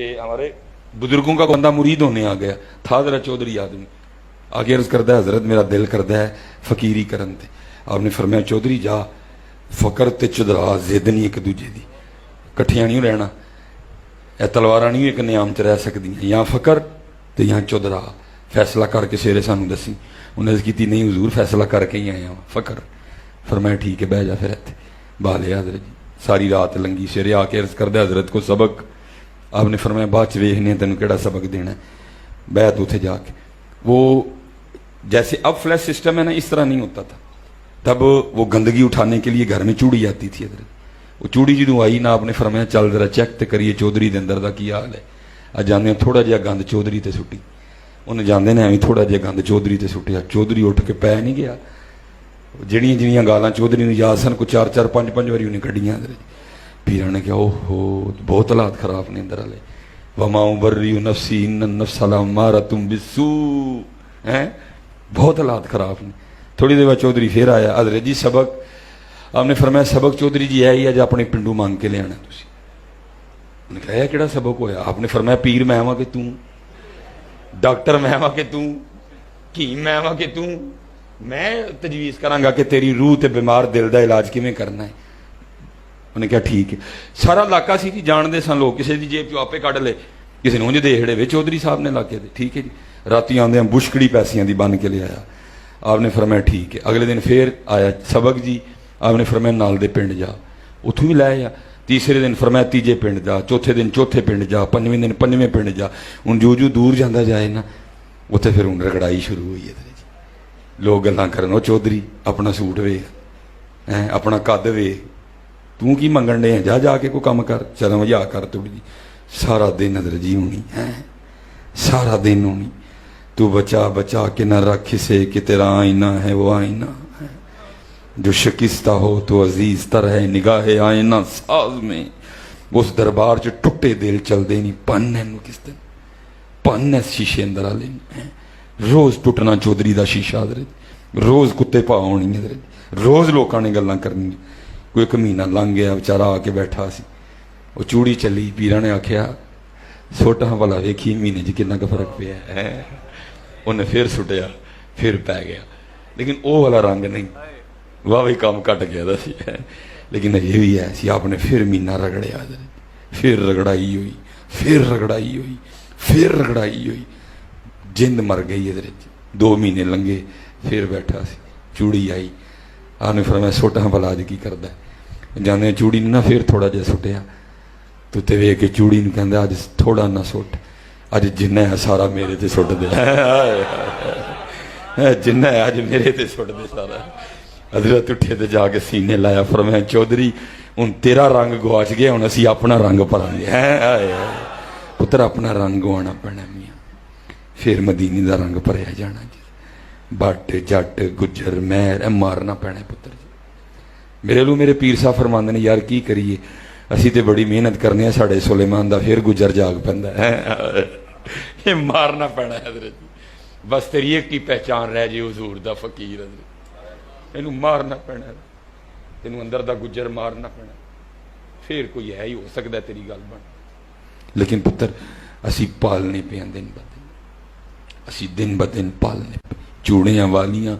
कि हमारे बुजुर्गों का बंदा मुरीद होने आ गया था, जरा चौधरी आदमी आगे अर्ज करता है, हजरत मेरा दिल करता है फकीरी करन ते। आपने फरमाया चौधरी जा, फकर ते चुदरा जिद नहीं एक दूजे की, कट्ठियां नहीं रहना, यह तलवारां नहीं एक नियाम च रह सकदियां, या फकर ते या चुदरा, फैसला करके सवेरे सानू दसी। उन्हें की नहीं हजूर फैसला करके ही आया फकर। फरमाया ठीक है बह जा फिर इत्थे। बाले हजरत जी सारी रात लंघी, सवेरे आके अर्ज करदा हजरत को सबक। आपने फरमाया बाद च वेखने तेन केड़ा सबक देना है, बैत उथे जाके। वो जैसे अब फ्लैश सिस्टम है ना, इस तरह नहीं होता था। तब वो गंदगी उठाने के लिए घर में चूड़ी आती थी हजरत। वो चूड़ी जो आई ना, आपने फरमाया चल जरा चेक तो करिए चौधरी के अंदर का की हाल है। अज जाने थोड़ा जिहा गंद चौधरी ते सुट्टी, उन्हें जाते ने एवं थोड़ा जिहा गंद चौधरी ते सुट्टिया। चौधरी उठ के पै नहीं गया, जड़ियां जिड़ियां गालां चौधरी ने याद सन, कुछ 4-4 5-5 बारी उन्हें कढ़ियां। पीर ने कहा ओहो बहुत हालात खराब ने अंदर वाले। वमाऊ बर्री नफसी नफसला मारा तुम बिस्सू है, बहुत हालात खराब ने। थोड़ी देर बाद चौधरी फिर आया, हजरत जी सबक। आपने फरमाया सबक चौधरी जी है ही अज अपने पिंडू मांग के लिया तुसी। उन्हें कहा कि सबक होया? आपने फरमाया पीर मैं आवा कि तू, डॉक्टर मैं आवा कि तू, की मैं आवा कि तू, मैं तजवीज़ करांगा कि तेरी रूह ते बीमार दिल का इलाज किवें करना है। उन्हें कहा ठीक है। सारा इलाका सी जी जानते सन लोग, किसी की जेब चो आपे कढ़ ले, किसी ने उंज दे छड़े चौधरी साहब ने इलाके दे। ठीक है जी। राती आंदे बुशकड़ी पैसियां दी बन के ले आया। आपने फरमाया ठीक है। अगले दिन फिर आया सबक जी। आपने फरमाया नाल दे पिंड जा, उथों भी लै आया। तीसरे दिन फरमाया तीजे पिंड जा, चौथे दिन चौथे पिंड जा, पंजवें दिन पंजवें पिंड जा। हुण जो दूर जाता जाए ना, उत्थे फिर हुण रगड़ाई शुरू हुई है। लोग गल्लां करन, ओ चौधरी अपना सूट वेख है, अपना कद वेख, तू की मंगण डे, जा जाके कोई काम कर, शर्म हया कर थोड़ी जी। सारा दिन हजरत जी होनी है, सारा दिन होनी। तू बचा बचा के न रख से कि तेरा आईना है वो आईना है, जो शिकस्ता हो तो अजीज तरह निगाह आईना साज में। उस दरबार च टुटे दिल चलते नहीं, पन है किस दिन पन है शीशे अंदर आले रोज टुटना चौधरी का शीशा हजरत, रोज कुत्ते पा होनी हजरत, रोज लोगों ने गल्लां करनी। कोई एक महीना लंघ गया, बेचारा आके बैठा सी, वो चूड़ी चली। पीरा ने आख्या सुट हाँ भला वेखी महीने च कितना फर्क पिया है। उन्हें फिर सुटिया, फिर पै गया, लेकिन वो वाला रंग नहीं, वाह भी काम घट गया सी। लेकिन ये भी है सी, आपने फिर महीना रगड़िया, फिर रगड़ाई हुई, फिर रगड़ाई हुई, फिर रगड़ाई हुई। जिंद मर गई इधर। 2 महीने लंघे, फिर बैठा सी, चूड़ी आई। आपने फरमाया सुट हाँ भला अज की करदा है। जाने चूड़ी ने ना फिर थोड़ा जिहा सुटिया, तो ते वेख के चूड़ी ने कहंदा अज थोड़ा ना सुट, अज जिन्ना है सारा मेरे ते सुट दे, जिन्ना है अज मेरे ते सुट दे सारा। हजरत उठे ते जाके सीने लाया। फरमाया चौधरी हुण तेरा रंग गवाच गया, हुण असीं अपना रंग भरांगे। पुत्र अपना रंग गवाना पैना मियां, फिर मदीने का रंग भरिया जाना जी। बट जट गुजर महर मारना पैना पुत्र जी। मेरे लो मेरे पीर साहब फरमांदे ने यार की करिए, असी तो बड़ी मेहनत करने, साढ़े सुलेमान का फिर गुजर जाग पैंदा है, ये मारना पैना हजरत जी। बस तेरी एक ही पहचान रह जे हुजूर दा फकीर हजरत, इनू मारना पैना, तेनू अंदर दा गुजर मारना पैना, फिर कोई है ही हो सकता तेरी गल बन। लेकिन पुत्र असी पालने पे दिन ब दिन, असी दिन ब दिन पालने पे। चूड़ियां वालियां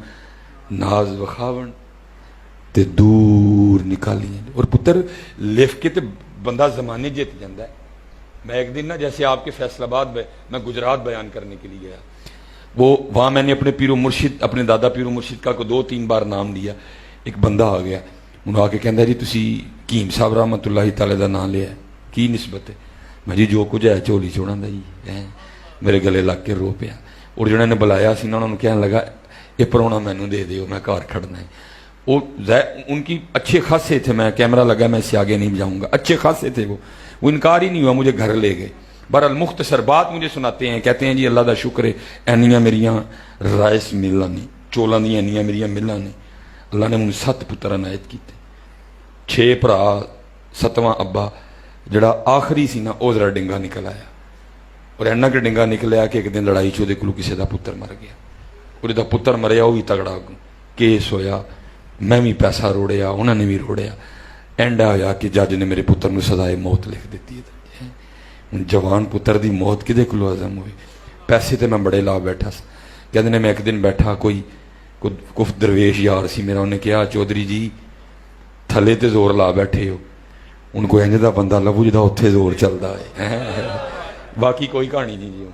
नाज वखावन ते दूर निकालियां। और पुत्र लिख के ते बंदा जमाने जित जाता है। मैं एक दिन ना जैसे आपके फैसलाबाद में मैं गुजरात बयान करने के लिए गया, वो वहाँ मैंने अपने पीरो मुर्शिद, अपने दादा पीरो मुर्शिद का को 2-3 बार नाम दिया। एक बंदा आ गया, उन्होंने आके कहता जी तुसी कीम साहब रहमतुल्लाह तआला दा नाम लिया, की निस्बत है? मैं जी जो कुछ है झोली चोड़ा दा जी है। मेरे गले लग के रो पिया। और जिन्होंने बुलाया सी ना, उन्होंने कहने लगा ये परौना मैनू दे दो, मैं घर खड़ना है। वो उनकी अच्छे खासे थे, मैं कैमरा लगा मैं इससे आगे नहीं जाऊँगा, अच्छे खासे थे वो इनकार ही नहीं हुआ, मुझे घर ले गए। बहरहाल मुख्तसर बात मुझे सुनाते हैं, कहते हैं जी अल्लाह का शुक्र है एनियां मेरियां राइस मिलां ने, चौलों दी एनियां मेरियां मिलां ने। अल्लाह ने मैनूं 7 पुत्र अनायत किए, 6 भरा, 7वां अब्बा जिहड़ा आखिरी सी ना वो जरा डिंगा निकल आया। और इन्ना कि डिंगा निकलिया कि एक दिन लड़ाई च वो किसी का पुत्र मर गया। और जिहदा पुत्र मरिया वह भी तगड़ा केस होया, मैं भी पैसा रोड़िया, उन्होंने भी रोड़िया। एंड आया कि जज ने मेरे पुत्र को सजाए मौत लिख दी है। ਹੁਣ जवान पुत्र की मौत किदे कोलों हजम होए। पैसे तो मैं बड़े ला बैठा सा। कहते ने मैं एक दिन बैठा कोई कुछ दरवेश यार सी मेरा, उन्हें कहा चौधरी जी थले तो जोर ला बैठे हो, हूँ कोई इंज का बंदा लभू जिदा उत्थे जोर चलता है। बाकी कोई कहानी नहीं जी।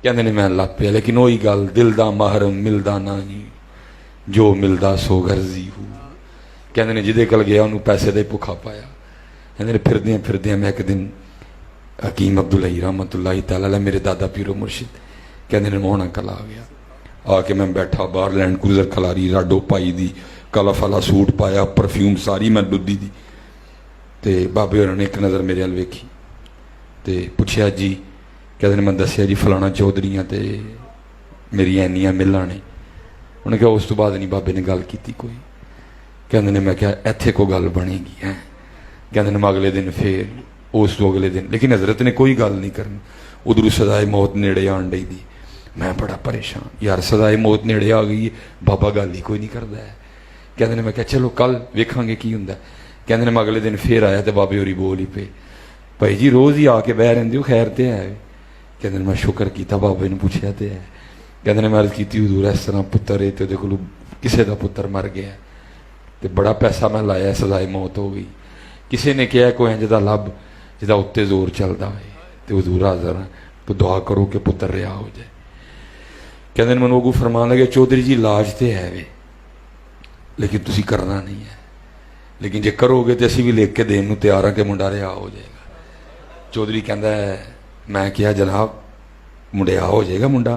कहते ने मैं लग पिया, लेकिन वही गल दिल दा महरम मिलदा ना ही, जो मिलदा सो गर्जी हूँ। कहते ने जिदे कल गया उन्होंने पैसे का भुखा पाया। कहते फिरदियाँ फिरदियाँ मैं एक दिन हकीम अब्दुल्लाही रहमतुल्लाही तआला मेरे दादा पीरो मुर्शिद कहते ने मोहना कल आ गया। आके मैं बैठा बाहर लैंड क्रूजर खलारी राडो पाई दी, काला फाला सूट पाया, परफ्यूम सारी मैं डुद्दी दी। तो बाबे होरां ने एक नज़र मेरे अल वेखी तो पुछया जी, कहते मैं दसिया जी फलाना चौधरी तो मेरी इन्नियां मिलां ने। उन्हें कहा उस तो बाद नहीं बाबे ने गल की कोई। कहते ने मैं क्या इत्थे को गल बनेगी है। कहते मैं अगले दिन फिर उस तो अगले दिन, लेकिन हजरत ने कोई गल नहीं करनी। उधरों सदाए मौत नेड़े आन डई दी। मैं बड़ा परेशान, यार सदाए मौत नेड़े आ गई है, बाबा गल ही कोई नहीं करता है। कहते मैं क्या चलो कल वेखांगे की हुंदा। कहते मैं अगले दिन फिर आया तो बाबे होरी बोल ही पे, भाई जी रोज़ ही आके बह रहिंदे हो, खैर तो है। कहते मैं शुक्र किया बाबे ने पूछया तो है। कहते मैं अर्ज की हजूर इस तरह पुत्र है तो को किसी का पुत्र मर गया तो बड़ा पैसा मैं लाया, सदाए मौत हो गई। किसी ने कहा कोई इंज दा लभ जिदा उत्ते जोर चलता है तो हजूर हाज़र है तो दुआ करो कि पुत्र रिहा हो जाए। कहते मैनू अगू फरमान लगे चौधरी जी इलाज तो है वे, लेकिन तुसी करना नहीं है, लेकिन जे करोगे तो असी भी लिख के देन नूं तैयार हाँ कि मुंडा रिहा हो जाएगा। चौधरी कहता है मैं क्या जनाब मुंडिया हो जाएगा मुंडा।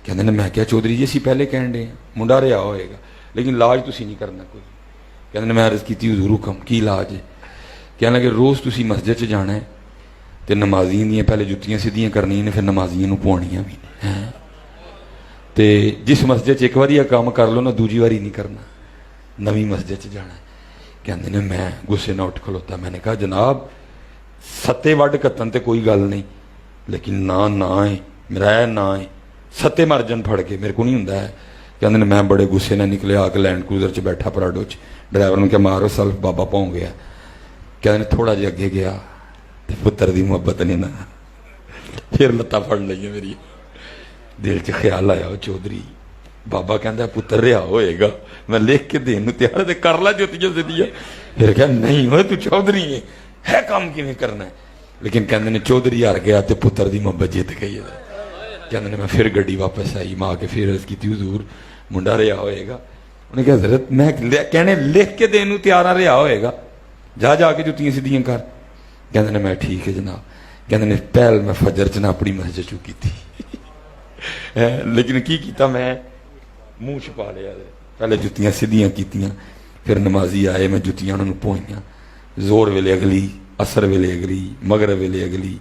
कहते ने मैं क्या चौधरी जी असी पहले कह रहे हैं मुंडा रिहा होएगा, लेकिन इलाज तुसी नहीं करना कोई। कहते मैं अर्ज की हजूर हुकम की इलाज है। कहने लगे रोज़ तुसी मस्जिद च जाना है तो नमाजियों दी पहले जुत्तियां सीधियां करनियां ने, फिर नमाजियों पुआनियां भी हैं। तो जिस मस्जिद च एक बार यह काम कर लो ना दूजी बारी नहीं करना, नवी मस्जिद च जाना है। कहते ने मैं गुस्से ना उठ खलोता। मैंने कहा जनाब सत्ते वड कत्तन तो कोई गल नहीं, लेकिन ना ना है मेरा ना है सत्ते मरजन फड़ के मेरे को नहीं होंदा है। कहते ने मैं बड़े गुस्से ना निकले, आके लैंड क्रूजर च बैठा पराडो च, ड्राइवर ने क्या मारो सल्फ बाबा पहुँच गया। कहते थोड़ा जिहा अगे गया तो पुत्र की मुहब्बत ने ना फिर लत्तां फड़ लईयां मेरी। दिल च ख्याल आया चौधरी बाबा कहता पुत्र रिहा होएगा, मैं लिख के देन नूं तैयार ते कर ला जुत्तियां सीधियां। फिर क्या नहीं हो तू चौधरी है काम किवें करना है। लेकिन कहते ने चौधरी हार गया तो पुत्र की मुहब्बत जित गई है। कहते मैं फिर गड्डी वापस आई, माँ के फिर अर्ज की हजूर मुंडा रिहा होएगा। उन्हें कहा हजरत मैं कहने लिख के देन नूं तैयार हाँ रिहा होएगा, जा जाके जुत्तियां सीधियां कर। कहते ने मैं ठीक है जनाब। कहते ने पहल मैं फजर च ना अपनी मस्जिद चू की थी लेकिन की किया मैं मूँह छुपा लिया। पहले जुत्तियां सीधियां कीतियां, फिर नमाजी आए मैं जुत्तियां उन्होंने पोईयां। जोर वेले अगली, असर वेले अगली, मगरब वेले अगली,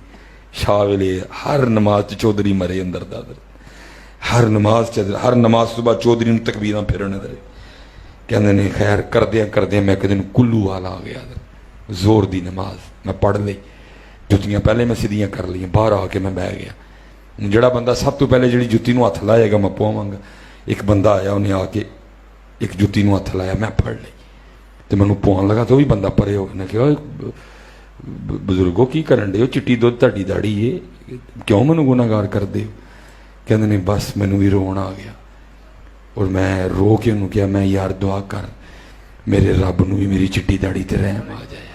शाह वेले, हर नमाज च चौधरी मरे अंदर दादर, हर नमाज तो बाद चौधरी नूं तकबीरां फिरन अंदर। कहते ने खैर करदियां करदियां मैं एक दिन कुल्लू वाला आ गया, जोर दी नमाज मैं पढ़ ली, जुत्तियां पहले मैं सीधियां कर लियां, बाहर आके मैं बह गया। जिहड़ा बंदा सब तो पहले जिहड़ी जुत्ती नूं हथ लाएगा मैं पवांगा। एक बंदा आया उन्हें आके एक जुत्ती नूं हथ लाया, मैं फड़ ली तो मैनूं पवान लगा तो भी बंदा परे हो गया। कहा बजुर्गो की करन दे हो, चिट्टी दुध तुहाडी दाड़ी है, क्यों मैनूं गुनाहगार करदे हो। कहंदे नहीं बस मैनूं भी रोन आ गया और मैं रो के उन्होंने कहा मैं यार दुआ कर मेरे रब नूं भी मेरी चिट्टी दाड़ी ते रहम आ जाए।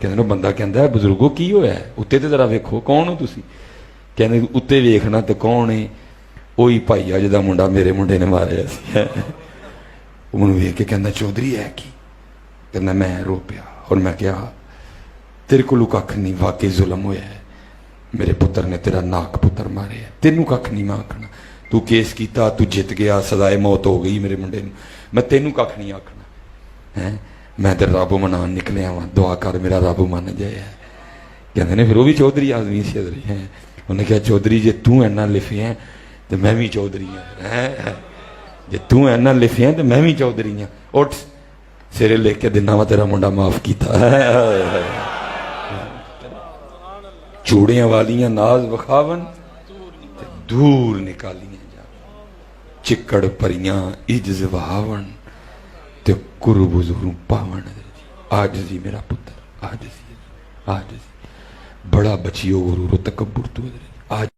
कहंदे बंदा कहंदा बजुर्गो की होया उत्ते ते जरा वेखो कौन हो तुसी। कहंदे उत्ते वेखना तो कौन है, वही भाई आ जिहदा मुंडा मेरे मुंडे ने मारिया सी। मैनूं वेख के कहंदा चौधरी है की। कहंदा मैं रो पिया और मैं कहा तेरे को कख नहीं, वाकई जुल्म होया है, मेरे पुत्र ने तेरा नाक पुत्र मारे है, तेनू कख नहीं मैं आखना, तू केस किया तू जित गया सजाए मौत हो गई मेरे मुंडे नूं, मैं तेनू कख नहीं आखना है, मैं तो रब मनान निकलिया वा, दुआ कर मेरा रब मन जाए। कहते ने फिर वो भी चौधरी आदमी से है। उन्हें कहा चौधरी जे तू इन्ना लिखिया तो मैं भी चौधरी हाँ, जे तू इन्ना लिखिया तो मैं भी चौधरी हाँ, उठ सिरे लिख के दिना वा तेरा मुंडा माफ किया। चूड़ियां वालियां नाज वखावन दूर निकालियां जा, चिक्कड़ परियां इज्ज वहावन ते कुर्ब हुजूर पावन। आज जी मेरा पुत्र आज जी बड़ा बचियो गुरूर तकब्बुर तो आज